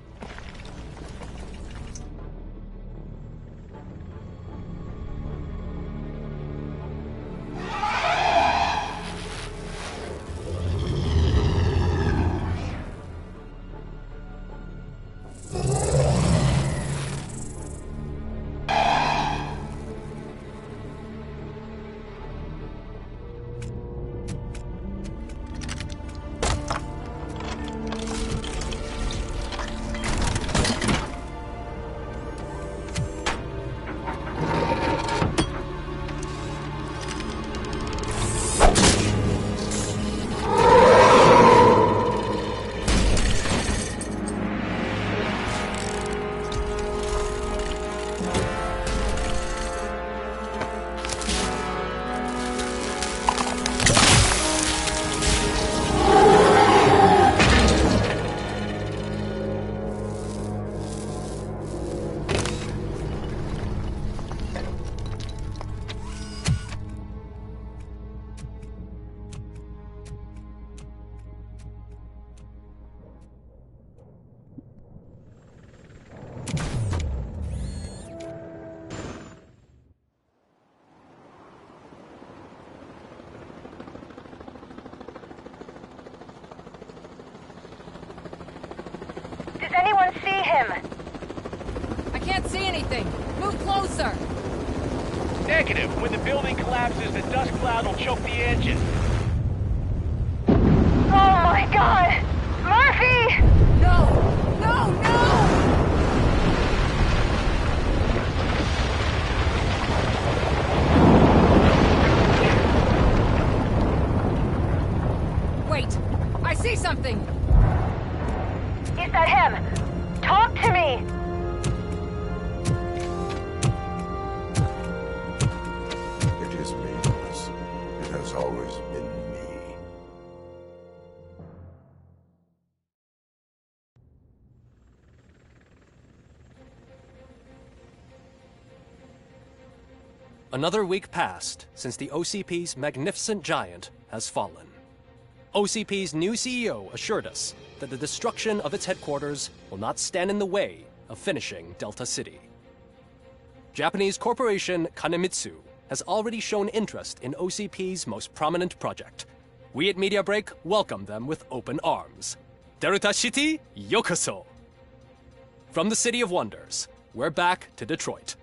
can't see anything. Move closer. Negative. When the building collapses, the dust cloud will choke the engine. Oh my god! Murphy! No! No, no! Wait! I see something! Is that him? Talk to me! It is me, Lewis. It has always been me. Another week passed since the OCP's magnificent giant has fallen. OCP's new CEO assured us that the destruction of its headquarters will not stand in the way of finishing Delta City. Japanese corporation Kanemitsu has already shown interest in OCP's most prominent project. We at Media Break welcome them with open arms. Delta City, yokoso! From the City of Wonders, we're back to Detroit.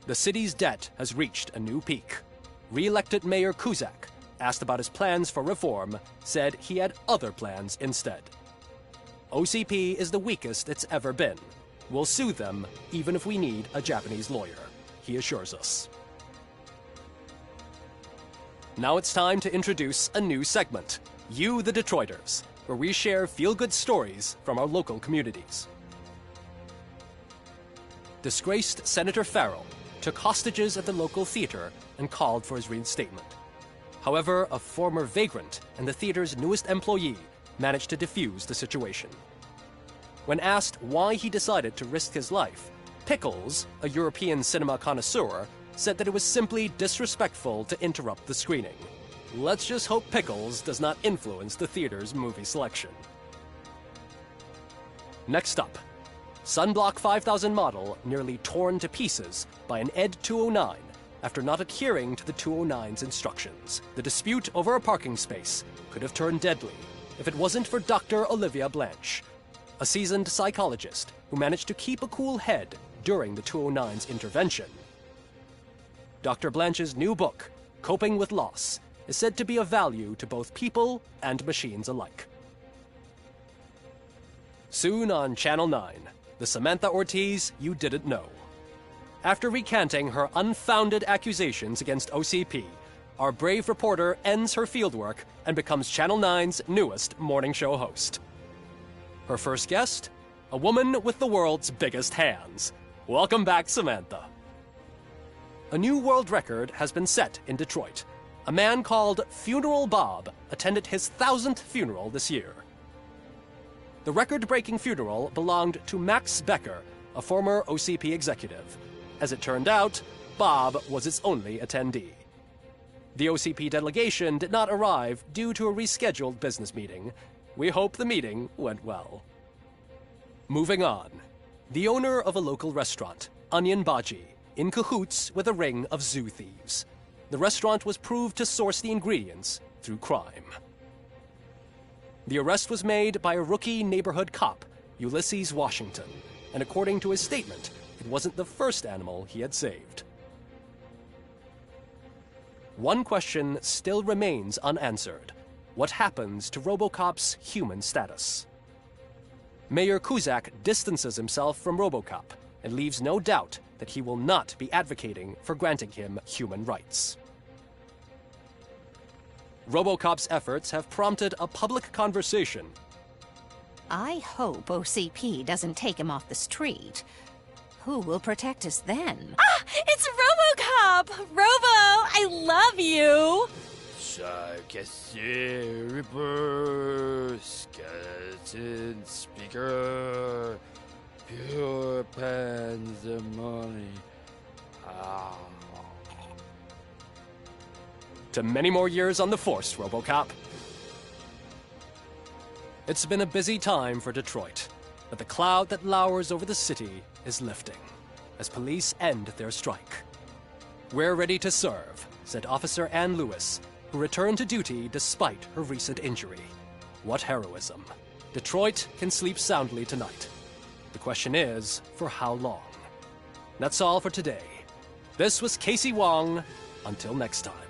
The city's debt has reached a new peak. Re-elected Mayor Cusack, asked about his plans for reform, said he had other plans instead. OCP is the weakest it's ever been. We'll sue them even if we need a Japanese lawyer, he assures us. Now it's time to introduce a new segment, You the Detroiters, where we share feel-good stories from our local communities. Disgraced Senator Farrell took hostages at the local theater and called for his reinstatement. However, a former vagrant and the theater's newest employee managed to defuse the situation. When asked why he decided to risk his life, Pickles, a European cinema connoisseur, said that it was simply disrespectful to interrupt the screening. Let's just hope Pickles does not influence the theater's movie selection. Next up, Sunblock 5000 model nearly torn to pieces by an ED 209 after not adhering to the 209's instructions. The dispute over a parking space could have turned deadly if it wasn't for Dr. Olivia Blanche, a seasoned psychologist who managed to keep a cool head during the 209's intervention. Dr. Blanche's new book, Coping with Loss, is said to be of value to both people and machines alike. Soon on Channel 9, the Samantha Ortiz you didn't know. After recanting her unfounded accusations against OCP, our brave reporter ends her fieldwork and becomes Channel 9's newest morning show host. Her first guest? A woman with the world's biggest hands. Welcome back, Samantha. A new world record has been set in Detroit. A man called Funeral Bob attended his 1000th funeral this year. The record-breaking funeral belonged to Max Becker, a former OCP executive. As it turned out, Bob was its only attendee. The OCP delegation did not arrive due to a rescheduled business meeting. We hope the meeting went well. Moving on. The owner of a local restaurant, Onion Baji, in cahoots with a ring of zoo thieves. The restaurant was proved to source the ingredients through crime. The arrest was made by a rookie neighborhood cop, Ulysses Washington, and according to his statement, it wasn't the first animal he had saved. One question still remains unanswered. What happens to RoboCop's human status? Mayor Cusack distances himself from RoboCop and leaves no doubt that he will not be advocating for granting him human rights. RoboCop's efforts have prompted a public conversation. I hope OCP doesn't take him off the street. Who will protect us then? Ah! It's RoboCop! Robo, I love you! Cassé, Ripper, skeleton, speaker, pure pandemonium. To many more years on the force, RoboCop. It's been a busy time for Detroit, but the cloud that lowers over the city is lifting as police end their strike. We're ready to serve, said Officer Ann Lewis, who returned to duty despite her recent injury. What heroism. Detroit can sleep soundly tonight. The question is, for how long? That's all for today. This was Casey Wong. Until next time.